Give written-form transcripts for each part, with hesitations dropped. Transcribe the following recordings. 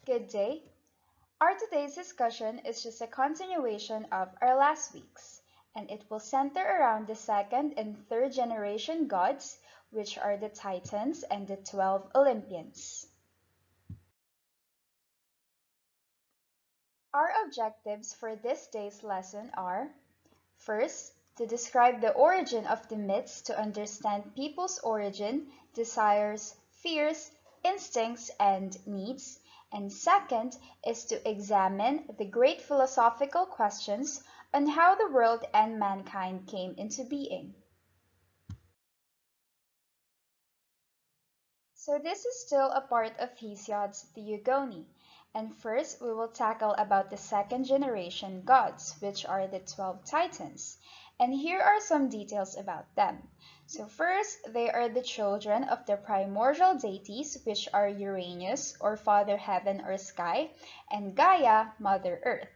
Good day. Our today's discussion is just a continuation of our last week's, and it will center around the second and third generation gods, which are the Titans and the 12 Olympians. Our objectives for this day's lesson are: first, to describe the origin of the myths to understand people's origin, desires, fears, instincts, and needs. And second is to examine the great philosophical questions on how the world and mankind came into being. So this is still a part of Hesiod's Theogony, and first we will tackle about the second generation gods, which are the 12 Titans. And here are some details about them. So first, they are the children of the primordial deities, which are Uranus, or Father Heaven or Sky, and Gaia, Mother Earth.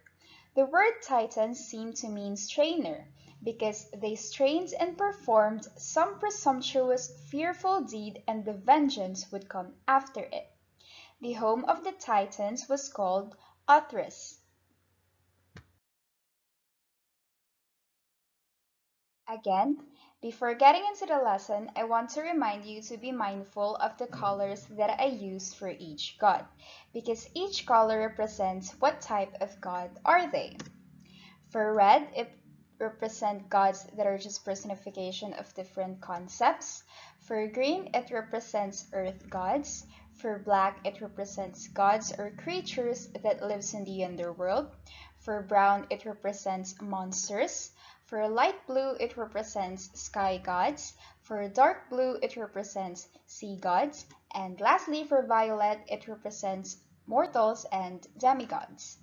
The word Titan seemed to mean strainer, because they strained and performed some presumptuous, fearful deed, and the vengeance would come after it. The home of the Titans was called Othrys. Again, before getting into the lesson, I want to remind you to be mindful of the colors that I use for each god, because each color represents what type of god are they. For red, it represents gods that are just personification of different concepts. For green, it represents earth gods. For black, it represents gods or creatures that lives in the underworld. For brown, it represents monsters. For light blue, it represents sky gods. For dark blue, it represents sea gods. And lastly, for violet, it represents mortals and demigods.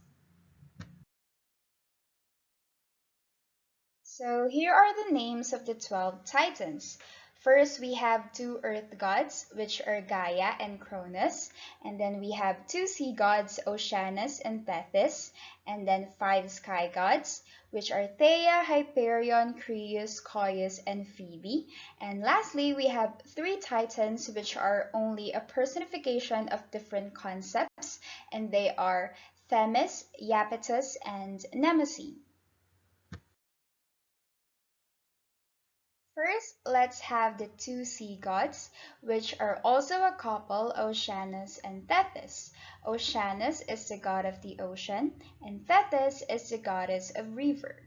So here are the names of the 12 Titans. First, we have two earth gods, which are Gaia and Cronus. And then we have two sea gods, Oceanus and Tethys. And then five sky gods, which are Theia, Hyperion, Creus, Coeus, and Phoebe. And lastly, we have three Titans, which are only a personification of different concepts. And they are Themis, Iapetus, and Nemesis. First, let's have the two sea gods, which are also a couple, Oceanus and Tethys. Oceanus is the god of the ocean, and Tethys is the goddess of river.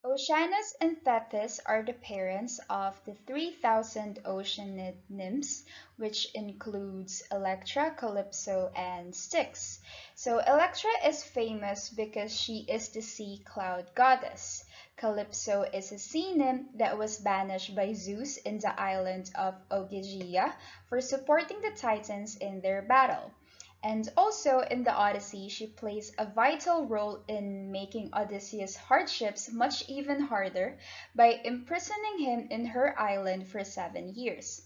Oceanus and Tethys are the parents of the 3,000 ocean nymphs, which includes Electra, Calypso, and Styx. So Electra is famous because she is the sea cloud goddess. Calypso is a sea nymph that was banished by Zeus in the island of Ogygia for supporting the Titans in their battle. And also in the Odyssey, she plays a vital role in making Odysseus' hardships much even harder by imprisoning him in her island for 7 years.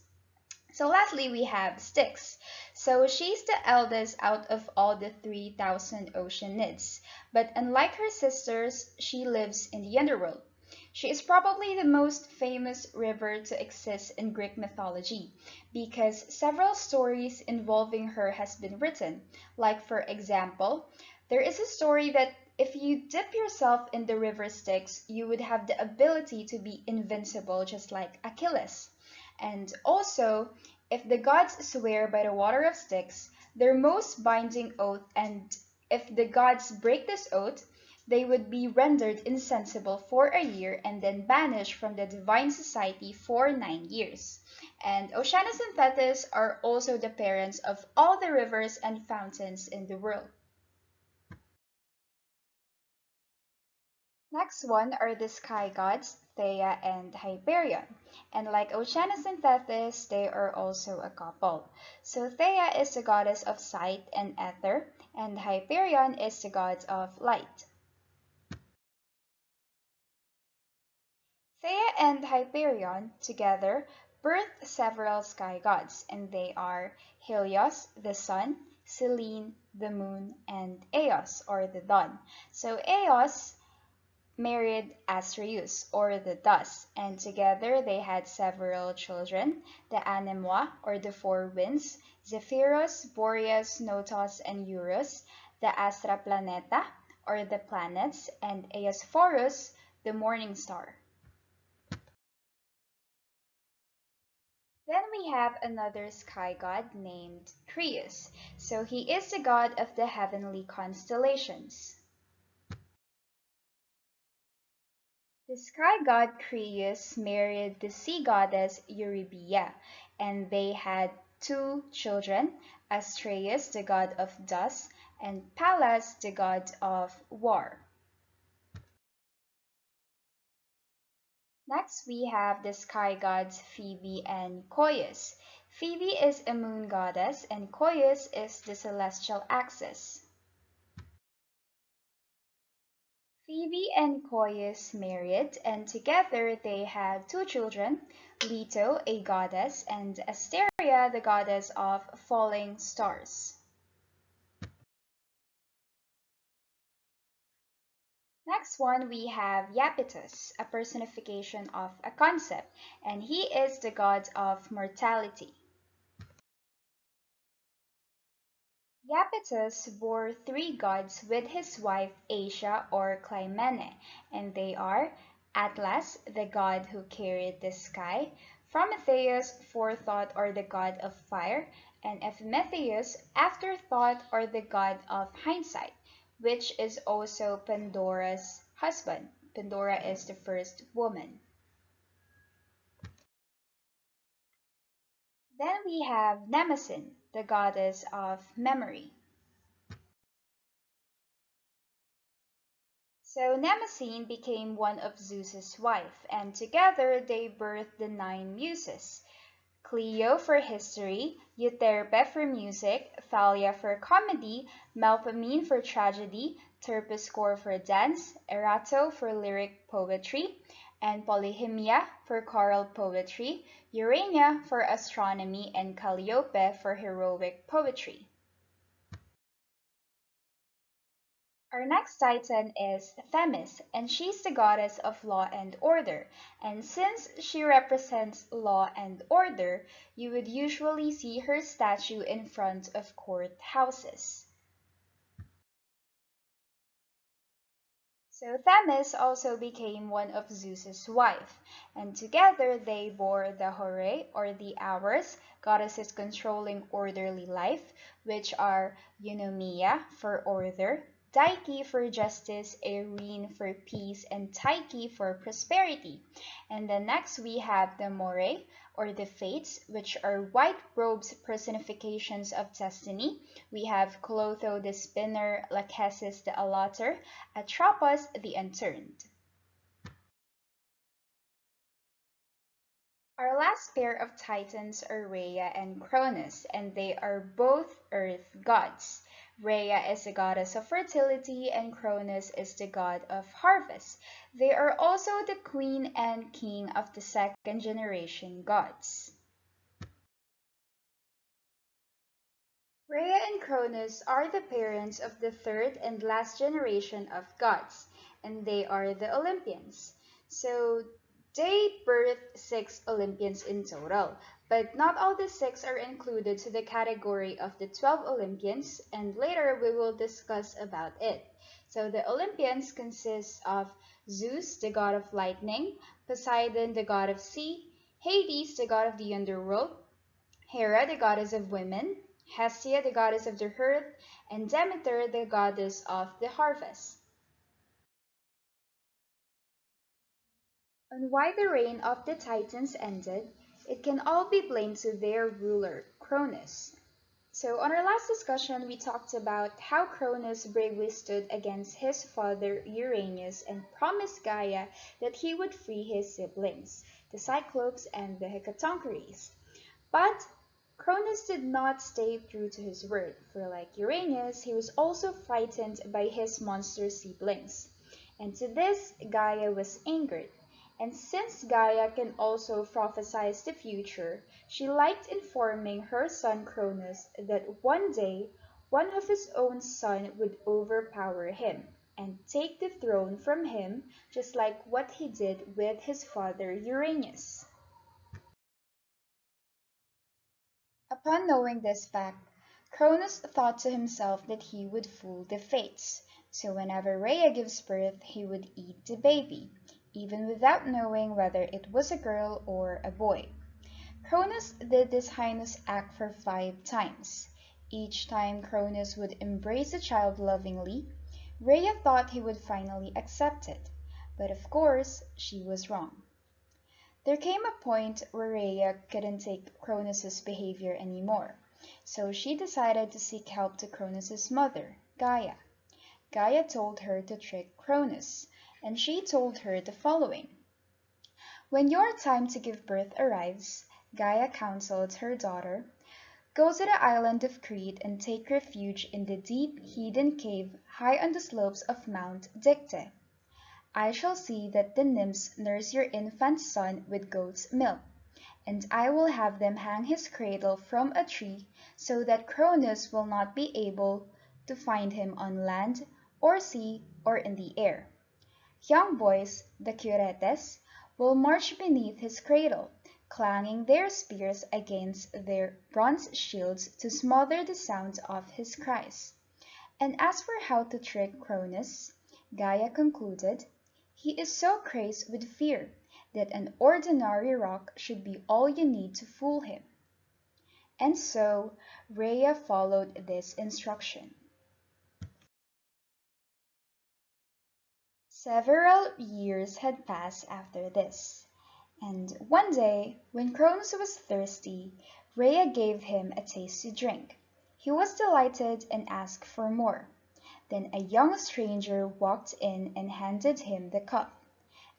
So lastly, we have Styx. So she's the eldest out of all the 3,000 Oceanids, but unlike her sisters, she lives in the underworld. She is probably the most famous river to exist in Greek mythology because several stories involving her has been written. Like for example, there is a story that if you dip yourself in the river Styx, you would have the ability to be invincible just like Achilles. And also, if the gods swear by the water of Styx, their most binding oath, and if the gods break this oath, they would be rendered insensible for a year and then banished from the divine society for 9 years. And Oceanus and Tethys are also the parents of all the rivers and fountains in the world. Next one are the sky gods, Theia and Hyperion. And like Oceanus and Tethys, they are also a couple. So Theia is the goddess of sight and ether, and Hyperion is the god of light. Theia and Hyperion together birthed several sky gods, and they are Helios, the sun, Selene, the moon, and Eos, or the dawn. So Eos married Astreus, or the dust, and together they had several children, the Anemoi, or the four winds, Zephyrus, Boreas, Notos, and Eurus, the Astra Planeta, or the planets, and Eosphorus, the morning star. Then we have another sky god named Creus. So he is the god of the heavenly constellations. The sky god Creus married the sea goddess Eurybia, and they had two children, Astraeus, the god of dust, and Pallas, the god of war. Next, we have the sky gods Phoebe and Coeus. Phoebe is a moon goddess, and Coeus is the celestial axis. Phoebe and Coeus married, and together they had two children, Leto, a goddess, and Asteria, the goddess of falling stars. Next one, we have Iapetus, a personification of a concept, and he is the god of mortality. Iapetus bore three gods with his wife Asia or Clymene, and they are Atlas, the god who carried the sky, Prometheus, forethought or the god of fire, and Epimetheus, afterthought or the god of hindsight, which is also Pandora's husband. Pandora is the first woman. Then we have Mnemosyne, the goddess of memory. So Mnemosyne became one of Zeus's wife, and together they birthed the nine muses. Clio for history, Euterpe for music, Thalia for comedy, Melpomene for tragedy, Terpsichore for dance, Erato for lyric poetry, and Polyhymnia for choral poetry, Urania for astronomy, and Calliope for heroic poetry. Our next titan is Themis, and she's the goddess of law and order. And since she represents law and order, you would usually see her statue in front of court houses. So Themis also became one of Zeus's wife, and together they bore the Horae, or the hours, goddesses controlling orderly life, which are Eunomia for order, Dike for justice, Eirene for peace, and Tyche for prosperity. And then next we have the Morae, or the Fates, which are white robes personifications of destiny. We have Clotho the spinner, Lachesis the allotter, Atropos the unturned. Our last pair of titans are Rhea and Cronus, and they are both earth gods. Rhea is the goddess of fertility, and Cronus is the god of harvest. They are also the queen and king of the second generation gods. Rhea and Cronus are the parents of the third and last generation of gods, and they are the Olympians. So they birthed 6 Olympians in total, but not all the 6 are included to the category of the 12 Olympians, and later we will discuss about it. So the Olympians consist of Zeus, the god of lightning, Poseidon, the god of sea, Hades, the god of the underworld, Hera, the goddess of women, Hestia, the goddess of the earth, and Demeter, the goddess of the harvest. On why the reign of the Titans ended, it can all be blamed to their ruler, Cronus. So on our last discussion, we talked about how Cronus bravely stood against his father Uranus and promised Gaia that he would free his siblings, the Cyclopes and the Hecatoncheires. But Cronus did not stay true to his word, for like Uranus, he was also frightened by his monster siblings. And to this, Gaia was angered. And since Gaia can also prophesy the future, she liked informing her son Cronus that one day one of his own son would overpower him. and take the throne from him, just like what he did with his father Uranus. Upon knowing this fact, Cronus thought to himself that he would fool the fates, so whenever Rhea gives birth he would eat the baby, even without knowing whether it was a girl or a boy. Cronus did this heinous act for 5 times. Each time Cronus would embrace the child lovingly, Rhea thought he would finally accept it, but of course she was wrong. There came a point where Rhea couldn't take Cronus's behavior anymore, so she decided to seek help to Cronus's mother, Gaia. Gaia told her to trick Cronus, and she told her the following. When your time to give birth arrives, Gaia counseled her daughter, go to the island of Crete and take refuge in the deep, hidden cave high on the slopes of Mount Dicte. I shall see that the nymphs nurse your infant son with goat's milk, and I will have them hang his cradle from a tree so that Cronus will not be able to find him on land or sea or in the air. Young boys, the curetes, will march beneath his cradle, clanging their spears against their bronze shields to smother the sound of his cries. And as for how to trick Cronus, Gaia concluded, he is so crazed with fear that an ordinary rock should be all you need to fool him. And so Rhea followed this instruction. Several years had passed after this, and one day, when Cronus was thirsty, Rhea gave him a taste to drink. He was delighted and asked for more. Then a young stranger walked in and handed him the cup,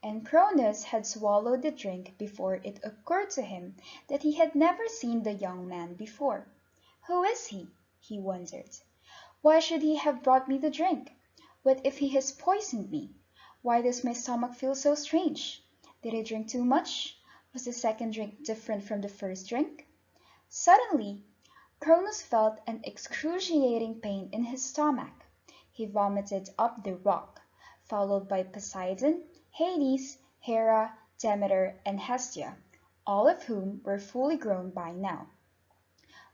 and Cronus had swallowed the drink before it occurred to him that he had never seen the young man before. Who is he? He wondered. Why should he have brought me the drink? What if he has poisoned me? Why does my stomach feel so strange? Did I drink too much? Was the second drink different from the first drink? Suddenly, Cronus felt an excruciating pain in his stomach. He vomited up the rock, followed by Poseidon, Hades, Hera, Demeter, and Hestia, all of whom were fully grown by now.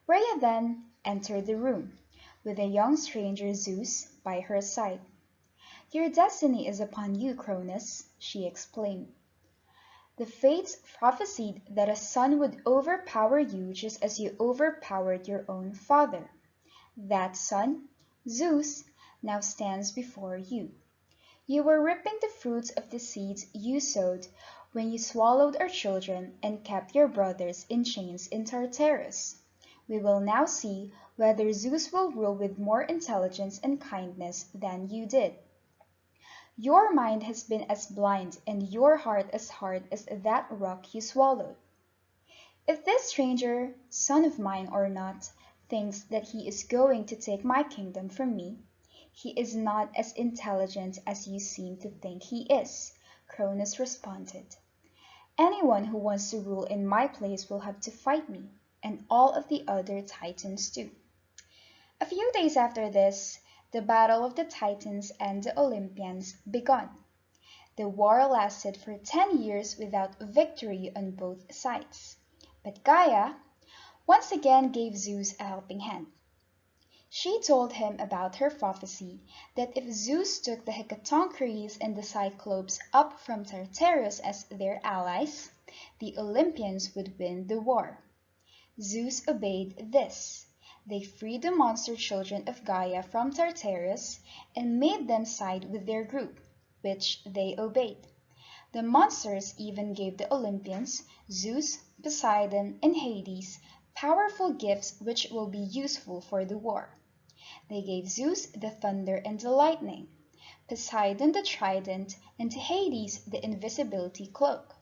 Rhea then entered the room, with the young stranger Zeus by her side. Your destiny is upon you, Cronus, she explained. The fates prophesied that a son would overpower you just as you overpowered your own father. That son, Zeus, now stands before you. You were reaping the fruits of the seeds you sowed when you swallowed our children and kept your brothers in chains in Tartarus. We will now see whether Zeus will rule with more intelligence and kindness than you did. Your mind has been as blind and your heart as hard as that rock you swallowed. If this stranger, son of mine or not, thinks that he is going to take my kingdom from me, he is not as intelligent as you seem to think he is, Cronus responded. Anyone who wants to rule in my place will have to fight me, and all of the other Titans too. A few days after this, the battle of the Titans and the Olympians began. The war lasted for 10 years without victory on both sides. But Gaia once again gave Zeus a helping hand. She told him about her prophecy that if Zeus took the Hecatoncheires and the Cyclopes up from Tartarus as their allies, the Olympians would win the war. Zeus obeyed this. They freed the monster children of Gaia from Tartarus and made them side with their group, which they obeyed. The monsters even gave the Olympians, Zeus, Poseidon, and Hades, powerful gifts which will be useful for the war. They gave Zeus the thunder and the lightning, Poseidon the trident, and Hades the invisibility cloak.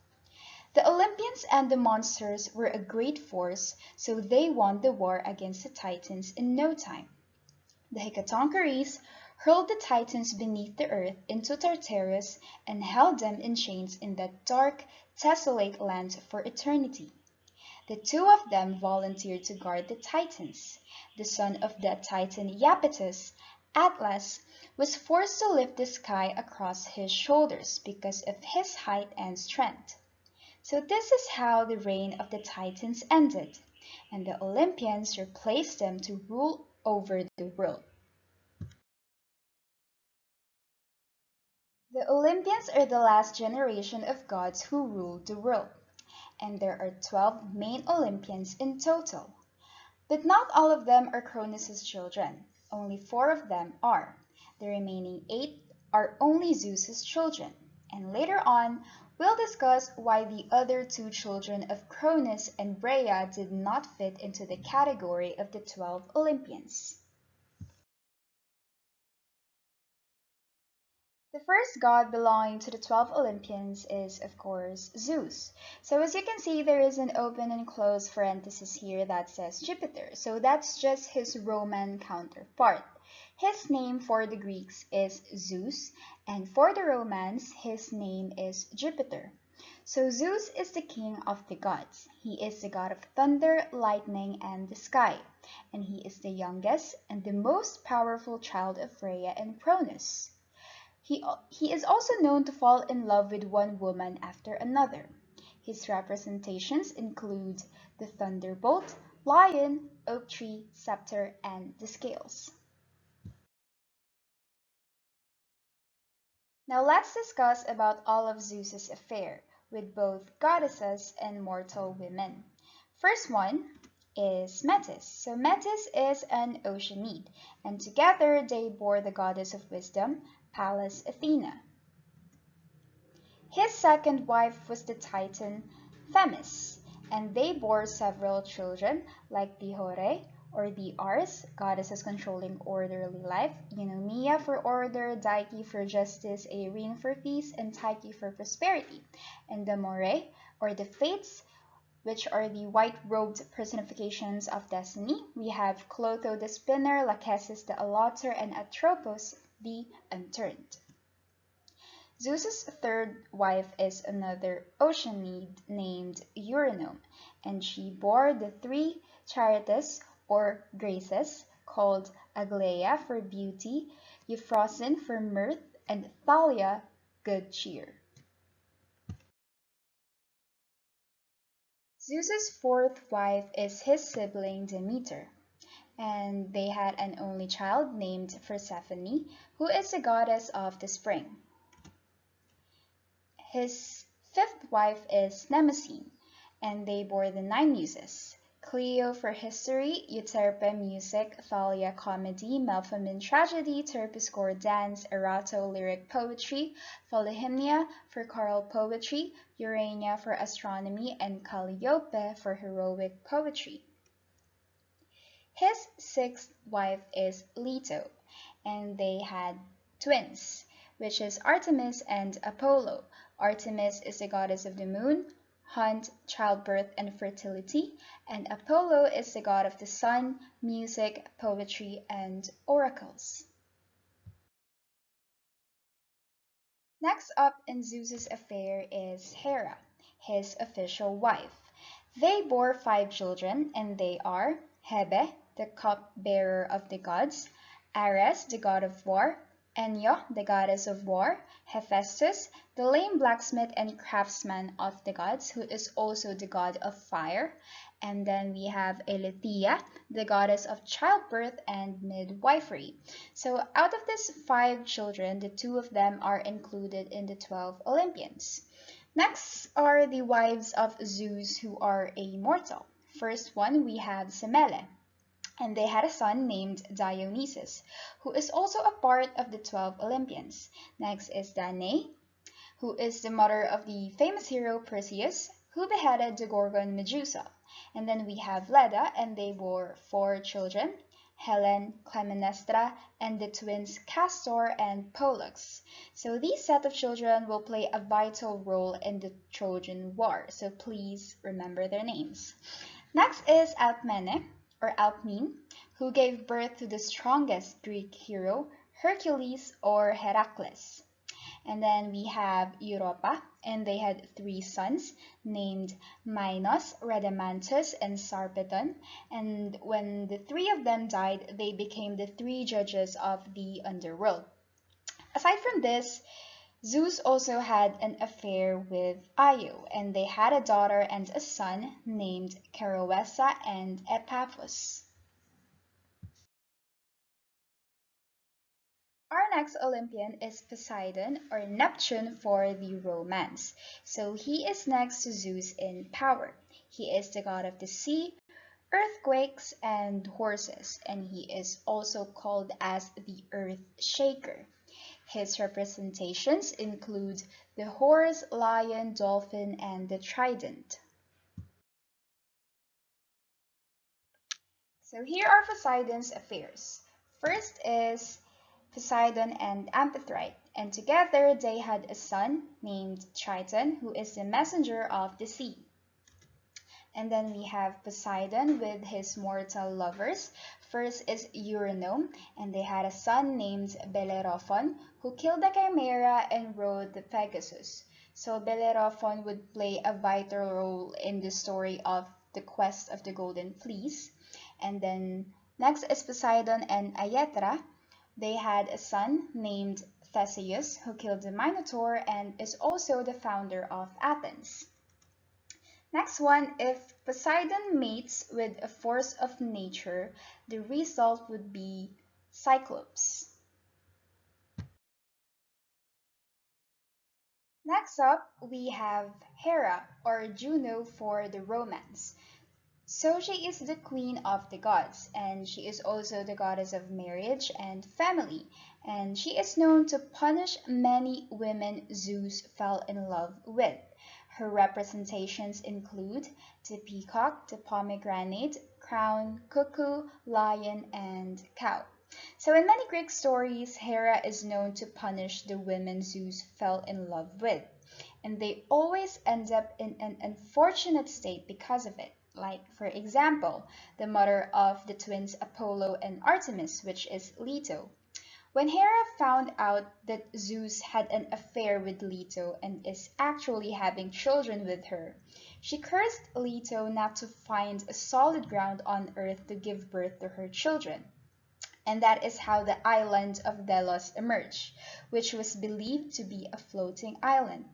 The Olympians and the monsters were a great force, so they won the war against the Titans in no time. The Hecatoncheires hurled the Titans beneath the earth into Tartarus and held them in chains in that dark, desolate land for eternity. The two of them volunteered to guard the Titans. The son of that Titan, Iapetus, Atlas, was forced to lift the sky across his shoulders because of his height and strength. So this is how the reign of the Titans ended, and the Olympians replaced them to rule over the world. The Olympians are the last generation of gods who ruled the world, and there are 12 main Olympians in total. But not all of them are Cronus' children. Only 4 of them are. The remaining 8 are only Zeus's children. And later on, we'll discuss why the other 2 children of Cronus and Rhea did not fit into the category of the 12 Olympians. The first god belonging to the 12 Olympians is, of course, Zeus. So as you can see, there is an open and closed parenthesis here that says Jupiter. So that's just his Roman counterpart. His name for the Greeks is Zeus, and for the Romans, his name is Jupiter. So Zeus is the king of the gods. He is the god of thunder, lightning, and the sky. And he is the youngest and the most powerful child of Rhea and Cronus. He is also known to fall in love with one woman after another. His representations include the thunderbolt, lion, oak tree, scepter, and the scales. Now let's discuss about all of Zeus's affair with both goddesses and mortal women. First one is Metis. So Metis is an Oceanid, and together they bore the goddess of wisdom, Pallas Athena. His second wife was the Titan Themis, and they bore several children like the Hore or the Ars, goddesses controlling orderly life, Eunomia for order, Dike for justice, Eirene for peace, and Tyche for prosperity, and the Morae or the Fates, which are the white-robed personifications of destiny. We have Clotho the spinner, Lachesis the allotter, and Atropos the unturned. Zeus's third wife is another Oceanid named Eurynome, and she bore the 3 Charites or Graces called Aglaea for beauty, Euphrosyne for mirth, and Thalia, good cheer. Zeus's fourth wife is his sibling Demeter, and they had an only child named Persephone, who is the goddess of the spring. His fifth wife is Mnemosyne, and they bore the 9 muses: Clio for history, Euterpe music, Thalia comedy, Melpomene tragedy, Terpsichore dance, Erato lyric poetry, Polyhymnia for choral poetry, Urania for astronomy, and Calliope for heroic poetry. His sixth wife is Leto, and they had twins, which is Artemis and Apollo. Artemis is the goddess of the moon, hunt, childbirth, and fertility, and Apollo is the god of the sun, music, poetry, and oracles. Next up in Zeus's affair is Hera, his official wife. They bore 5 children, and they are Hebe, the cupbearer of the gods, Ares, the god of war, Enyo, the goddess of war, Hephaestus, the lame blacksmith and craftsman of the gods, who is also the god of fire, and then we have Eileithyia, the goddess of childbirth and midwifery. So out of these 5 children, the 2 of them are included in the 12 Olympians. Next are the wives of Zeus who are immortal. First one, we have Semele, and they had a son named Dionysus, who is also a part of the 12 Olympians. Next is Danae, who is the mother of the famous hero Perseus, who beheaded the Gorgon Medusa. And then we have Leda, and they bore 4 children: Helen, Clytemnestra, and the twins Castor and Pollux. So these set of children will play a vital role in the Trojan War, so please remember their names. Next is Alcmene, or Alcmene, who gave birth to the strongest Greek hero, Hercules or Heracles. And then we have Europa, and they had 3 sons named Minos, Rhadamanthus, and Sarpedon. And when the 3 of them died, they became the 3 judges of the underworld. Aside from this, Zeus also had an affair with Io, and they had a daughter and a son named Caroessa and Epaphus. Our next Olympian is Poseidon, or Neptune for the Romans. So he is next to Zeus in power. He is the god of the sea, earthquakes, and horses, and he is also called as the Earth Shaker. His representations include the horse, lion, dolphin, and the trident. So here are Poseidon's affairs. First is Poseidon and Amphitrite, and together they had a son named Triton, who is the messenger of the sea. And then we have Poseidon with his mortal lovers. First is Eurynome, and they had a son named Bellerophon, who killed the Chimera and rode the Pegasus. So Bellerophon would play a vital role in the story of the quest of the Golden Fleece. And then next is Poseidon and Aetra. They had a son named Theseus, who killed the Minotaur and is also the founder of Athens. Next one, if Poseidon mates with a force of nature, the result would be Cyclops. Next up, we have Hera, or Juno for the Romans. So she is the queen of the gods, and she is also the goddess of marriage and family, and she is known to punish many women Zeus fell in love with. Her representations include the peacock, the pomegranate, crown, cuckoo, lion, and cow. So in many Greek stories, Hera is known to punish the women Zeus fell in love with, and they always end up in an unfortunate state because of it. Like, for example, the mother of the twins Apollo and Artemis, which is Leto. When Hera found out that Zeus had an affair with Leto and is actually having children with her, she cursed Leto not to find a solid ground on earth to give birth to her children. And that is how the island of Delos emerged, which was believed to be a floating island.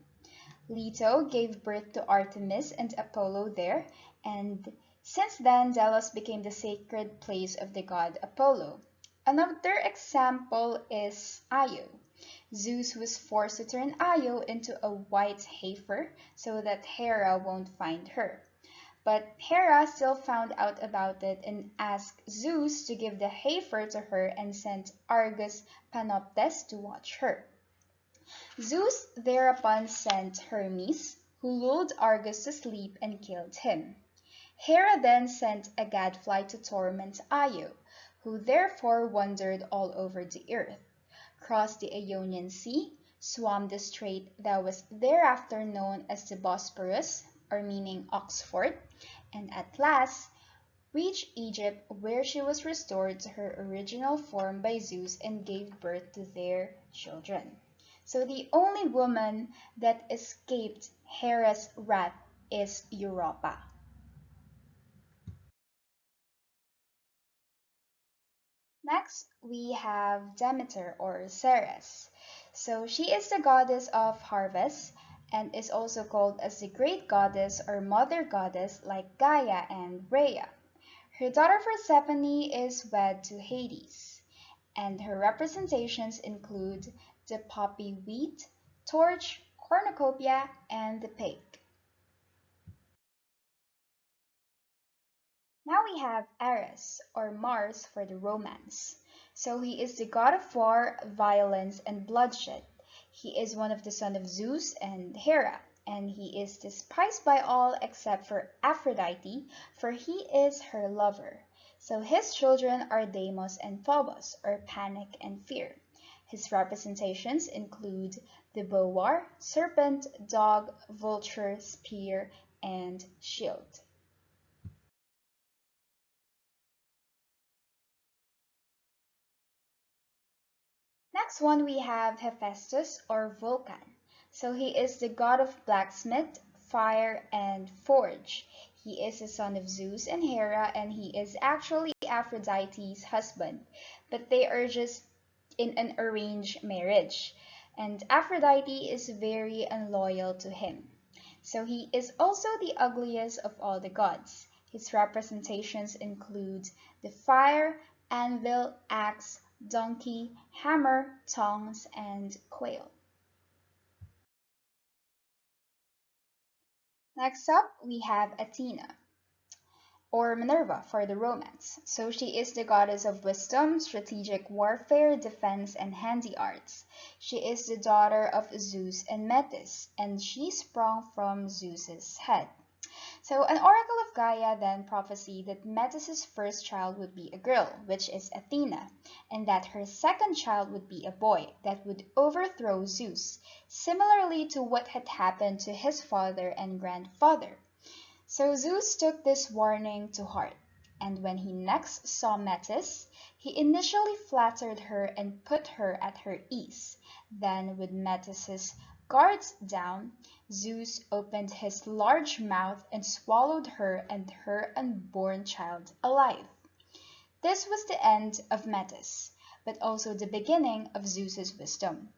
Leto gave birth to Artemis and Apollo there, and since then Delos became the sacred place of the god Apollo. Another example is Io. Zeus was forced to turn Io into a white heifer so that Hera won't find her. But Hera still found out about it and asked Zeus to give the heifer to her and sent Argus Panoptes to watch her. Zeus thereupon sent Hermes, who lulled Argus to sleep and killed him. Hera then sent a gadfly to torment Io, who therefore wandered all over the earth, crossed the Ionian Sea, swam the strait that was thereafter known as the Bosporus, or meaning Oxford, and at last reached Egypt, where she was restored to her original form by Zeus and gave birth to their children. So the only woman that escaped Hera's wrath is Europa. Next, we have Demeter or Ceres. So she is the goddess of harvest and is also called as the great goddess or mother goddess like Gaia and Rhea. Her daughter Persephone is wed to Hades, and her representations include the poppy wheat, torch, cornucopia, and the pig. Now we have Ares, or Mars for the Romans. So he is the god of war, violence, and bloodshed. He is one of the sons of Zeus and Hera, and he is despised by all except for Aphrodite, for he is her lover. So his children are Deimos and Phobos, or panic and fear. His representations include the boar, serpent, dog, vulture, spear, and shield. Next one we have Hephaestus or Vulcan. So he is the god of blacksmith, fire, and forge. He is the son of Zeus and Hera, and he is actually Aphrodite's husband, but they are just in an arranged marriage. And Aphrodite is very unloyal to him. So he is also the ugliest of all the gods. His representations include the fire, anvil, axe, donkey, hammer, tongs, and quail. Next up, we have Athena, or Minerva for the Romans. So she is the goddess of wisdom, strategic warfare, defense, and handy arts. She is the daughter of Zeus and Metis, and she sprung from Zeus's head. So an oracle of Gaia then prophesied that Metis' first child would be a girl, which is Athena, and that her second child would be a boy that would overthrow Zeus, similarly to what had happened to his father and grandfather. So Zeus took this warning to heart, and when he next saw Metis, he initially flattered her and put her at her ease. Then, with Metis' guards down, Zeus opened his large mouth and swallowed her and her unborn child alive. This was the end of Metis, but also the beginning of Zeus's wisdom.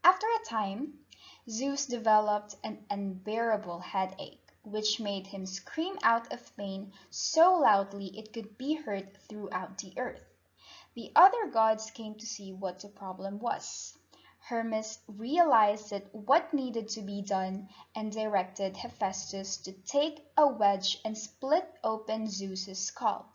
After a time, Zeus developed an unbearable headache, which made him scream out of pain so loudly it could be heard throughout the earth. The other gods came to see what the problem was. Hermes realized that what needed to be done and directed Hephaestus to take a wedge and split open Zeus's skull.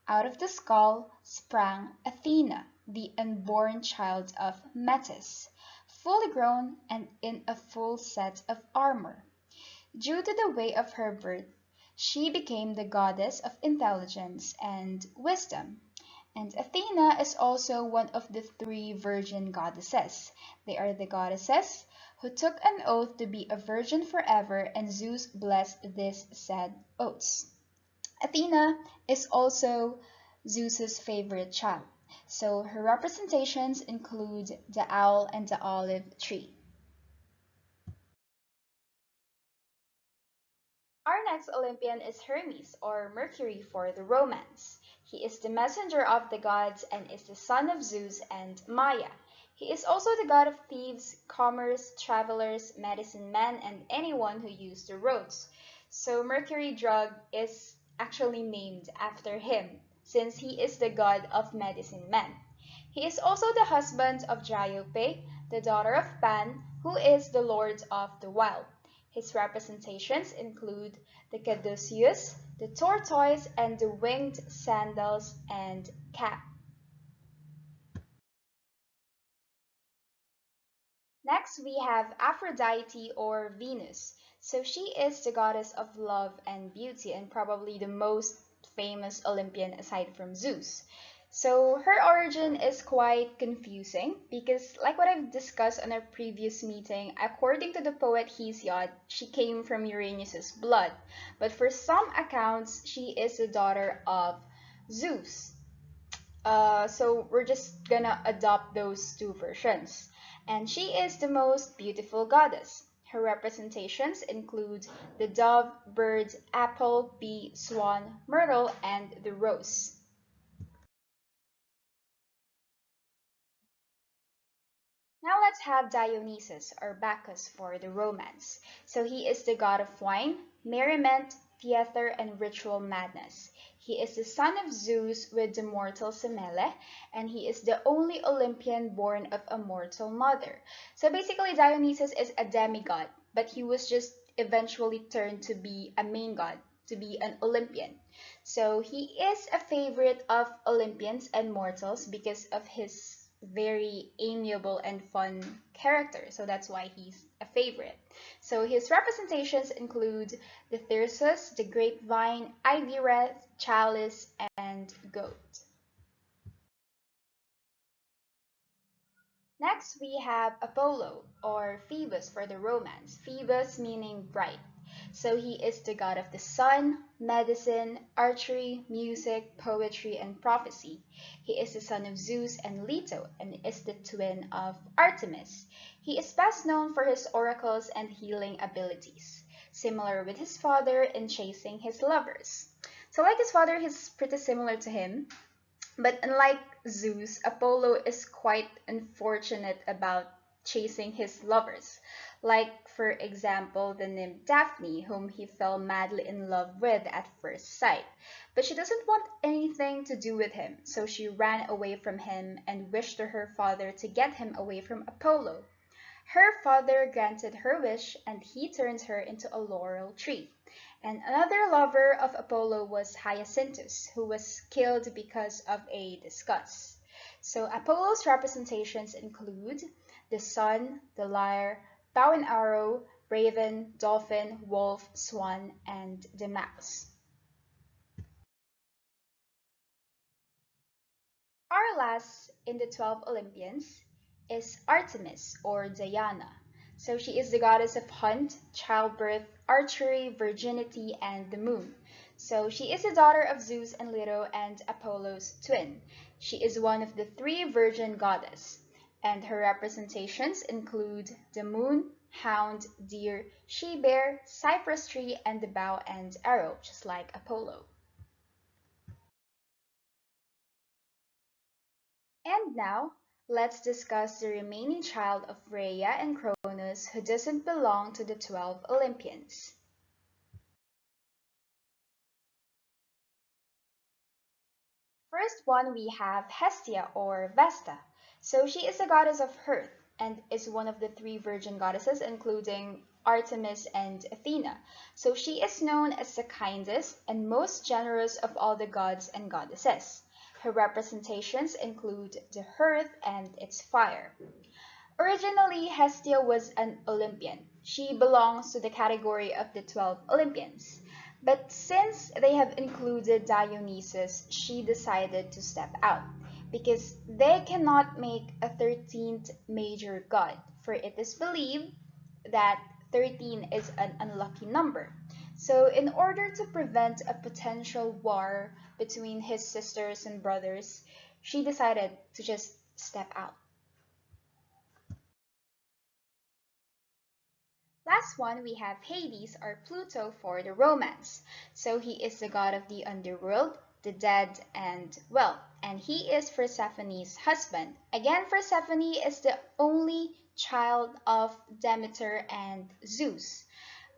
Out of the skull sprang Athena, the unborn child of Metis, fully grown and in a full set of armor. Due to the way of her birth, she became the goddess of intelligence and wisdom. And Athena is also one of the three virgin goddesses. They are the goddesses who took an oath to be a virgin forever, and Zeus blessed these said oaths. Athena is also Zeus's favorite child, so her representations include the owl and the olive tree. Our next Olympian is Hermes, or Mercury for the Romans. He is the messenger of the gods and is the son of Zeus and Maia. He is also the god of thieves, commerce, travelers, medicine men, and anyone who used the roads. So Mercury drug is actually named after him, since he is the god of medicine men. He is also the husband of Dryope, the daughter of Pan, who is the lord of the wild. His representations include the caduceus, the tortoise, and the winged sandals and cap. Next, we have Aphrodite or Venus. So she is the goddess of love and beauty and probably the most famous Olympian aside from Zeus. So her origin is quite confusing because like what I've discussed on our previous meeting, according to the poet Hesiod, she came from Uranus's blood. But for some accounts, she is the daughter of Zeus. So we're just gonna adopt those two versions. And she is the most beautiful goddess. Her representations include the dove, bird, apple, bee, swan, myrtle, and the rose. Now let's have Dionysus, or Bacchus for the Romans. So he is the god of wine, merriment, theater, and ritual madness. He is the son of Zeus with the mortal Semele, and he is the only Olympian born of a mortal mother. So basically Dionysus is a demigod, but he was just eventually turned to be a main god, to be an Olympian. So he is a favorite of Olympians and mortals because of his very amiable and fun character, so that's why he's a favorite. So his representations include the thyrsus, the grapevine, ivy wreath, chalice, and goat. Next, we have Apollo, or Phoebus for the Romans. Phoebus meaning bright. So he is the god of the sun, medicine, archery, music, poetry, and prophecy. He is the son of Zeus and Leto and is the twin of Artemis. He is best known for his oracles and healing abilities, similar with his father in chasing his lovers. So like his father, he's pretty similar to him. But unlike Zeus, Apollo is quite unfortunate about chasing his lovers. Like, for example, the nymph Daphne, whom he fell madly in love with at first sight. But she doesn't want anything to do with him, so she ran away from him and wished to her father to get him away from Apollo. Her father granted her wish, and he turns her into a laurel tree. And another lover of Apollo was Hyacinthus, who was killed because of a disgust. So Apollo's representations include the sun, the lyre, bow and arrow, raven, dolphin, wolf, swan, and the mouse. Our last in the 12 Olympians is Artemis or Diana. So she is the goddess of hunt, childbirth, archery, virginity, and the moon. So she is the daughter of Zeus and Leto and Apollo's twin. She is one of the three virgin goddesses, and her representations include the moon, hound, deer, she-bear, cypress tree, and the bow and arrow, just like Apollo. And now, let's discuss the remaining child of Rhea and Cronus who doesn't belong to the 12 Olympians. First one we have Hestia or Vesta. So she is the goddess of Earth and is one of the three virgin goddesses including Artemis and Athena. So she is known as the kindest and most generous of all the gods and goddesses. Her representations include the earth and its fire. Originally, Hestia was an Olympian. She belongs to the category of the 12 Olympians. But since they have included Dionysus, she decided to step out because they cannot make a 13th major god, for it is believed that 13 is an unlucky number. So, in order to prevent a potential war between his sisters and brothers, she decided to just step out. Last one, we have Hades or Pluto for the romance. So he is the god of the underworld, the dead, and well, and he is Persephone's husband. Again, Persephone is the only child of Demeter and Zeus.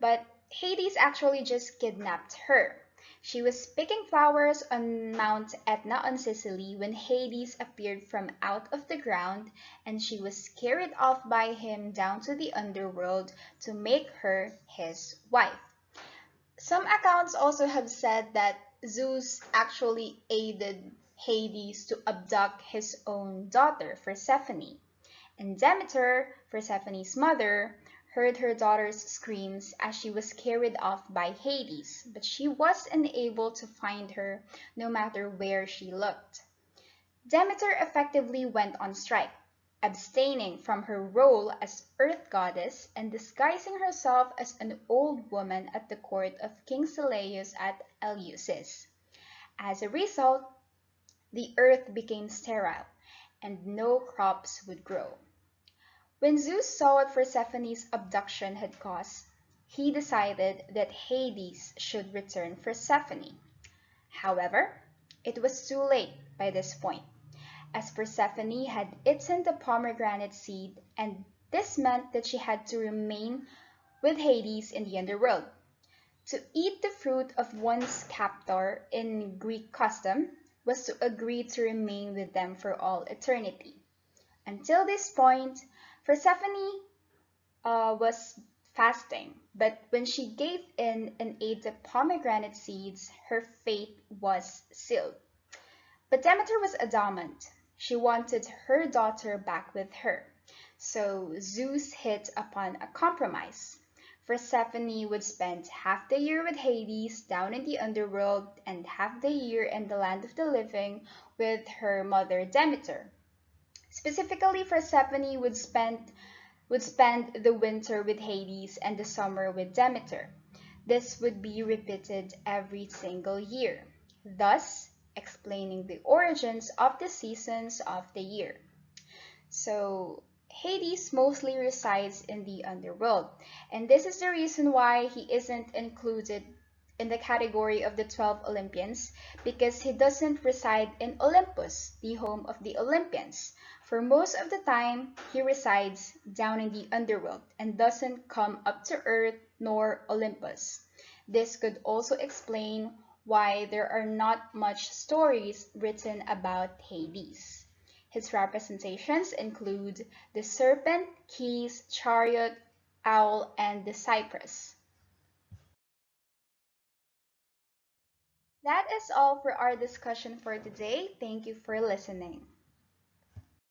But Hades actually just kidnapped her. She was picking flowers on Mount Etna on Sicily when Hades appeared from out of the ground, and she was carried off by him down to the underworld to make her his wife. Some accounts also have said that Zeus actually aided Hades to abduct his own daughter, Persephone. And Demeter, Persephone's mother, heard her daughter's screams as she was carried off by Hades, but she was unable to find her no matter where she looked. Demeter effectively went on strike, abstaining from her role as earth goddess and disguising herself as an old woman at the court of King Seleus at Eleusis. As a result, the earth became sterile and no crops would grow. When Zeus saw what Persephone's abduction had caused, he decided that Hades should return Persephone. However, it was too late by this point, as Persephone had eaten the pomegranate seed, and this meant that she had to remain with Hades in the underworld. To eat the fruit of one's captor in Greek custom was to agree to remain with them for all eternity. Until this point, Persephone was fasting, but when she gave in and ate the pomegranate seeds, her fate was sealed. But Demeter was adamant. She wanted her daughter back with her. So Zeus hit upon a compromise. Persephone would spend half the year with Hades down in the underworld and half the year in the land of the living with her mother Demeter. Specifically, Persephone would spend the winter with Hades and the summer with Demeter. This would be repeated every single year, thus explaining the origins of the seasons of the year. So, Hades mostly resides in the underworld, and this is the reason why he isn't included in the category of the 12 Olympians because he doesn't reside in Olympus, the home of the Olympians. For most of the time, he resides down in the underworld and doesn't come up to Earth nor Olympus. This could also explain why there are not much stories written about Hades. His representations include the serpent, keys, chariot, owl, and the cypress. That is all for our discussion for today. Thank you for listening.